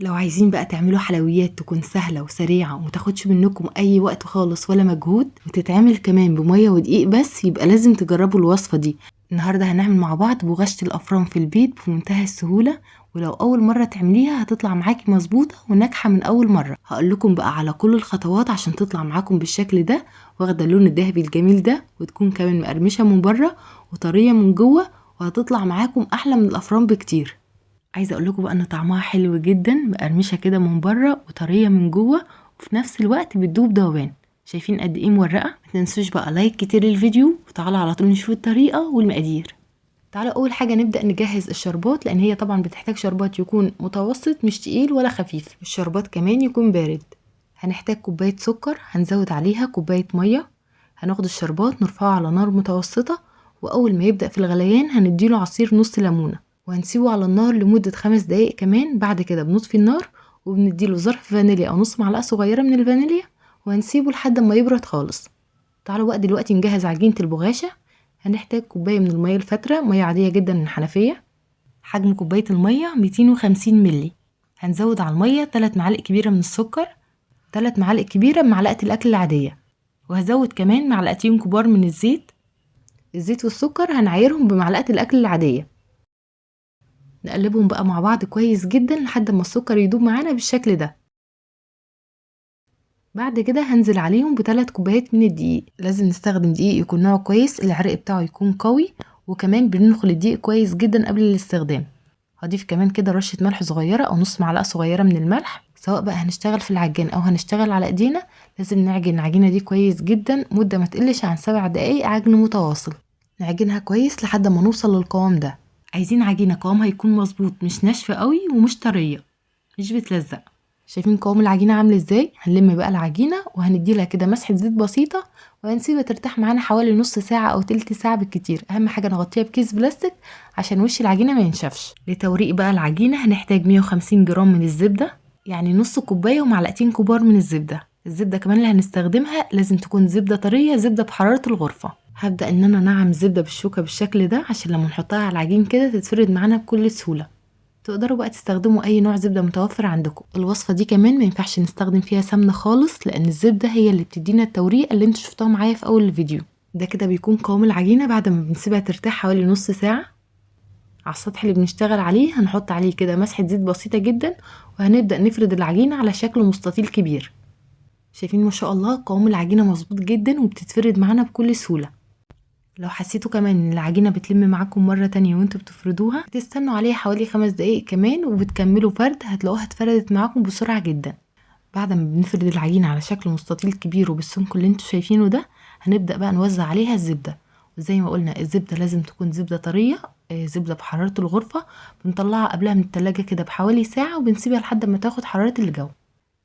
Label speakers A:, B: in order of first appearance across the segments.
A: لو عايزين بقى تعملوا حلويات تكون سهلة وسريعة ومتاخدش منكم اي وقت خالص ولا مجهود، وتتعمل كمان بمية ودقيق بس، يبقى لازم تجربوا الوصفة دي. النهاردة هنعمل مع بعض بغشة الافران في البيت بمنتهى السهولة، ولو اول مرة تعمليها هتطلع معاكي مظبوطة وناجحة من اول مرة. هقول لكم بقى على كل الخطوات عشان تطلع معاكم بالشكل ده، واخدة اللون الذهبي الجميل ده، وتكون كمان مقرمشة من بره وطرية من جوه، وهتطلع معاكم احلى من الافران بكتير. عايزه اقول لكم بقى ان طعمها حلو جدا، مقرمشه كده من بره وطريه من جوه، وفي نفس الوقت بتدوب دوبان. شايفين قد ايه مورقه؟ ما تنسوش بقى لايك كتير للفيديو، وتعالوا على طول نشوف الطريقه والمقادير. تعالوا اول حاجه نبدا نجهز الشربات، لان هي طبعا بتحتاج شربات يكون متوسط مش تقيل ولا خفيف، الشربات كمان يكون بارد. هنحتاج كوبايه سكر، هنزود عليها كوبايه ميه. هناخد الشربات نرفعه على نار متوسطه، واول ما يبدا في الغليان هنديله عصير نص ليمونه، وهنسيبه على النار لمدة 5 دقايق كمان. بعد كده بنطفي النار وبنديله ظرف فانيليا او نص معلقة صغيرة من الفانيليا، وهنسيبه لحد ما يبرد خالص. تعالوا بقى دلوقتي نجهز عجينة البغاشة. هنحتاج كوباية من المية الفترة، مية عادية جدا من الحنفية. حجم كوباية المية 250 ملي. هنزود على المية 3 معالق كبيرة من السكر، 3 معالق كبيرة من معلقة الأكل العادية، وهزود كمان معلقتين كبار من الزيت. الزيت والسكر هنعايرهم بمعلقة الأكل العادية. نقلبهم بقى مع بعض كويس جدا لحد ما السكر يدوب معانا بالشكل ده. بعد كده هنزل عليهم ب3 كوبايات من الدقيق. لازم نستخدم دقيق يكون نوعه كويس، العرق بتاعه يكون قوي، وكمان بننخل الدقيق كويس جدا قبل الاستخدام. هضيف كمان كده رشة ملح صغيرة او نص معلقة صغيرة من الملح. سواء بقى هنشتغل في العجان او هنشتغل على ايدينا، لازم نعجن العجينة دي كويس جدا مدة ما تقلش عن 7 دقايق عجن متواصل. نعجنها كويس لحد ما نوصل للقوام ده. عايزين عجينة قوامها يكون مظبوط، مش ناشفة قوي ومش طرية، مش بتلزق. شايفين قوام العجينة عامل ازاي؟ هنلم بقى العجينة وهنديلها كده مسحة زيت بسيطة، وهنسيبها ترتاح معانا حوالي نص ساعة او تلت ساعة بالكتير. اهم حاجة نغطيها بكيس بلاستيك عشان وش العجينة ما ينشفش. لتوريق بقى العجينة هنحتاج 150 جرام من الزبدة، يعني نص كوباية ومعلقتين كبار من الزبدة. الزبدة كمان اللي هنستخدمها لازم تكون زبدة طرية، زبدة بحرارة الغرفة. هبدأ ان انا انعم الزبدة بالشوكة بالشكل ده عشان لما نحطها على العجين كده تتفرد معانا بكل سهولة. تقدروا بقى تستخدموا اي نوع زبدة متوفر عندكم. الوصفة دي كمان ما ينفعش نستخدم فيها سمنة خالص، لان الزبدة هي اللي بتدينا التوريق اللي انتوا شفتوها معايا في اول الفيديو ده. كده بيكون قوام العجينة بعد ما بنسيبها ترتاح حوالي نص ساعة. على السطح اللي بنشتغل عليه هنحط عليه كده مسحة زيت بسيطة جدا، وهنبدأ نفرد العجينة على شكل مستطيل كبير. شايفين ما شاء الله قوام العجينة مظبوط جدا وبتتفرد معانا بكل سهولة. لو حسيتوا كمان ان العجينة بتلم معاكم مرة تانية وانتوا بتفردوها، بتستنوا عليها حوالي 5 دقايق كمان وبتكملوا فرد، هتلاقوها اتفردت معاكم بسرعة جدا. بعد ما بنفرد العجينة على شكل مستطيل كبير وبالسمك اللي انتوا شايفينه ده، هنبدأ بقى نوزع عليها الزبدة. وزي ما قلنا الزبدة لازم تكون زبدة طرية، زبدة بحرارة الغرفة. بنطلعها قبلها من التلاجة كده بحوالي ساعة، وبنسيبها لحد ما تاخد حرارة الجو.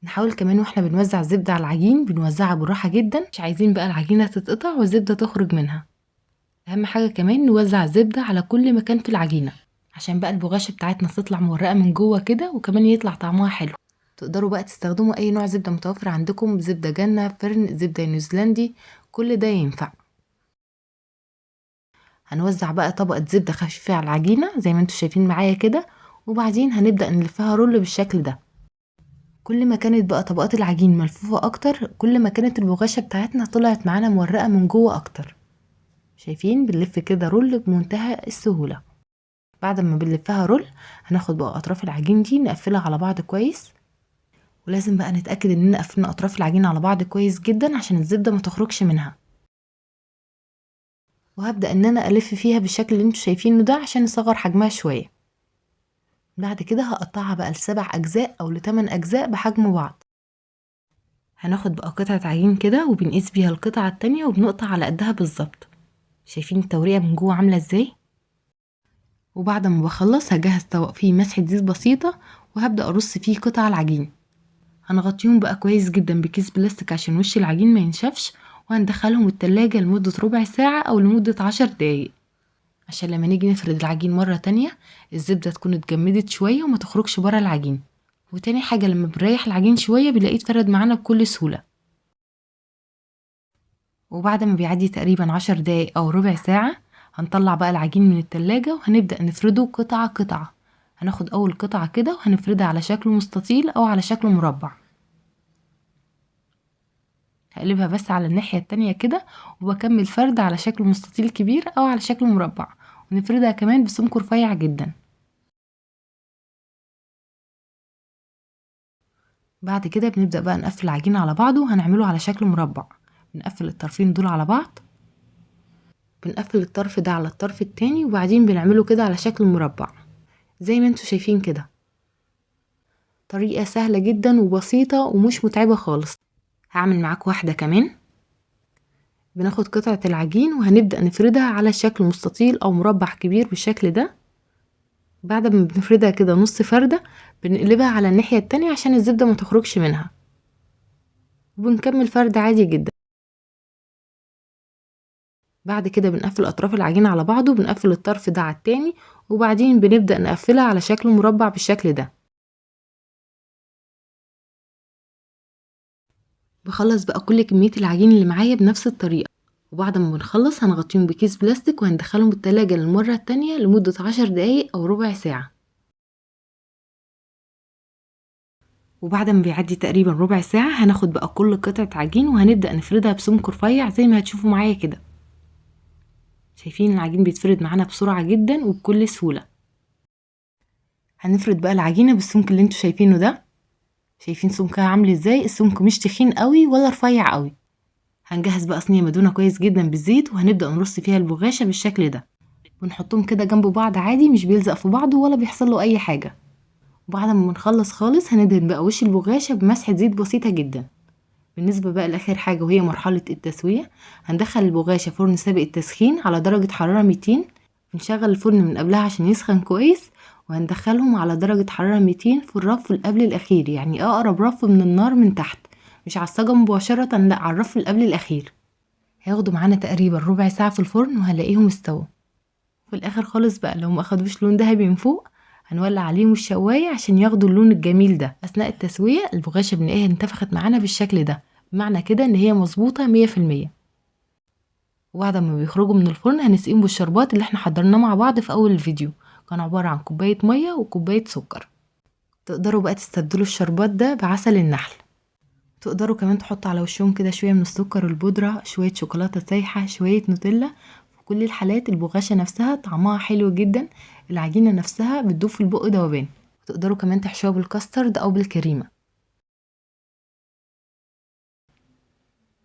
A: نحاول كمان واحنا بنوزع الزبدة على العجين بنوزعها بالراحة جدا، مش عايزين بقى العجينة تتقطع والزبدة تخرج منها. اهم حاجة كمان نوزع الزبدة على كل مكان في العجينة، عشان بقى البغاشة بتاعتنا تطلع مورقة من جوه كده، وكمان يطلع طعمها حلو. تقدروا بقى تستخدموا اي نوع زبدة متوفر عندكم، زبدة جنة، فرن، زبدة نيوزيلندي، كل ده ينفع. هنوزع بقى طبقة زبدة خفيفة على العجينة زي ما انتوا شايفين معايا كده، وبعدين هنبدأ نلفها رول بالشكل ده. كل ما كانت بقى طبقات العجين ملفوفة اكتر، كل ما كانت البغاشة بتاعتنا طلعت معانا مورقة من جوه اكتر. شايفين بنلف كده رول بمنتهى السهولة. بعد ما بنلفها رول، هناخد بقى اطراف العجين دي نقفلها على بعض كويس. ولازم بقى نتأكد اننا قفلنا اطراف العجين على بعض كويس جدا عشان الزبدة ما تخرجش منها. وهبدأ ان انا الف فيها بالشكل اللي انتوا شايفينه ده عشان نصغر حجمها شوية. بعد كده هقطعها بقى ل7 اجزاء او ل8 اجزاء بحجم بعض. هناخد بقى قطعة عجين كده وبنقيس بيها القطعة التانية وبنقطع على قدها بالظبط. شايفين التوريقة من جوه عاملة ازاي؟ وبعد ما بخلص هجهز طبق فيه مسحة زيت بسيطة، وهبدأ ارص فيه قطع العجين. هنغطيهم بقى كويس جدا بكيس بلاستيك عشان وش العجين ما ينشفش، وهندخلهم التلاجة لمدة ربع ساعة او لمدة 10 دقايق، عشان لما نيجي نفرد العجين مرة تانية الزبدة تكون اتجمدت شوية وما تخرجش برا العجين. وتاني حاجة لما بنريح العجين شوية بنلاقيه اتفرد معانا بكل سهولة. وبعد ما بيعدي تقريبا 10 دقايق او ربع ساعة، هنطلع بقى العجين من التلاجة وهنبدأ نفرده قطعة قطعة. هناخد اول قطعة كده وهنفردها على شكل مستطيل او على شكل مربع. هقلبها بس على الناحية التانية كده وبكمل فرد على شكل مستطيل كبير او على شكل مربع، ونفردها كمان بسمك رفيع جدا. بعد كده بنبدأ بقى نقفل العجين على بعضه وهنعمله على شكل مربع. بنقفل الطرفين دول على بعض، بنقفل الطرف ده على الطرف التاني، وبعدين بنعمله كده على شكل مربع زي ما انتوا شايفين كده. طريقة سهلة جدا وبسيطة ومش متعبة خالص. هعمل معاك واحدة كمان. بناخد قطعة العجين وهنبدأ نفردها على شكل مستطيل او مربع كبير بالشكل ده. بعد ما بنفردها كده نص فردة بنقلبها على الناحية التانية عشان الزبدة ما تخرجش منها، وبنكمل فرد عادي جدا. بعد كده بنقفل اطراف العجين على بعضه، بنقفل الطرف ده على التاني، وبعدين بنبدأ نقفلها على شكل مربع بالشكل ده. بخلص بقى كل كمية العجين اللي معايا بنفس الطريقة، وبعد ما بنخلص هنغطيهم بكيس بلاستيك وهندخلهم التلاجة للمرة التانية لمدة 10 دقايق او ربع ساعة. وبعد ما بيعدي تقريبا ربع ساعة هناخد بقى كل قطعة عجين وهنبدأ نفردها بسمك رفيع زي ما هتشوفوا معايا كده. شايفين العجين بيتفرد معانا بسرعة جدا وبكل سهولة. هنفرد بقى العجينة بالسمك اللي انتوا شايفينه ده. شايفين سمكها عامل ازاي؟ السمك مش تخين قوي ولا رفيع قوي. هنجهز بقى صينية مدهونة كويس جدا بالزيت وهنبدأ نرص فيها البغاشة بالشكل ده، ونحطهم كده جنب بعض عادي، مش بيلزق في بعضه ولا بيحصل له اي حاجة. وبعد ما بنخلص خالص هندهن بقى وش البغاشة بمسحة زيت بسيطة جدا. بالنسبة بقى لاخر حاجة وهي مرحلة التسوية، هندخل البغاشة فرن سابق التسخين على درجة حرارة 200. بنشغل الفرن من قبلها عشان يسخن كويس، وهندخلهم على درجة حرارة 200 في الرف اللي قبل الاخير، يعني اقرب رف من النار من تحت، مش على الصاجة مباشرة، لا على الرف اللي قبل الاخير. هياخدوا معانا تقريبا ربع ساعة في الفرن وهنلاقيهم استووا. في الاخر خالص بقى لو ما اخدوش لون ذهبي من فوق هنولع عليهم الشواية عشان ياخدوا اللون الجميل ده. اثناء التسوية البغاشة بنلاقيها انتفخت معانا بالشكل ده، بمعنى كده ان هي مظبوطة 100%. وبعد ما بيخرجوا من الفرن هنسقيهم بالشربات اللي احنا حضرناه مع بعض في اول الفيديو، كان عبارة عن كوباية مية وكوباية سكر. تقدروا بقى تستبدلوا الشربات ده بعسل النحل. تقدروا كمان تحطوا على وشهم كده شوية من السكر البودرة، شوية شوكولاتة سايحة، شوية نوتيلا. في كل الحالات البغاشة نفسها طعمها حلو جدا، العجينة نفسها بتدوب في البق ذوبان. تقدروا كمان تحشوها بالكاسترد او بالكريمة.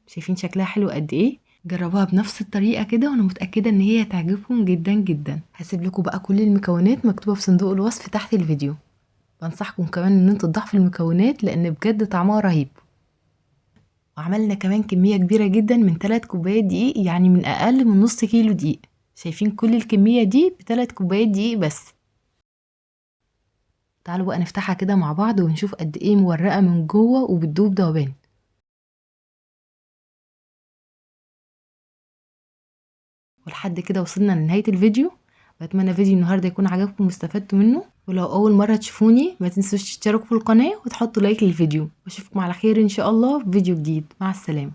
A: شايفين شكلها حلو قد ايه؟ جربوها بنفس الطريقة كده وانا متأكدة ان هي هتعجبكم جدا جدا. هسيب لكم بقى كل المكونات مكتوبة في صندوق الوصف تحت الفيديو. بنصحكم كمان ان انتوا تضحوا المكونات لان بجد طعمها رهيب. وعملنا كمان كمية كبيرة جدا من 3 كوبايات دقيق، يعني من اقل من نص كيلو دقيق. شايفين كل الكمية دي ب3 كوبايات دقيق بس. تعالوا بقى نفتحها كده مع بعض ونشوف قد ايه مورقة من جوه وبتدوب ذوبان. ولحد كده وصلنا لنهاية الفيديو. بتمنى فيديو النهاردة يكون عجبكم واستفدتوا منه، ولو اول مرة تشوفوني ما تنسوش تشتركوا في القناة وتحطوا لايك للفيديو، واشوفكم على خير ان شاء الله في فيديو جديد. مع السلامة.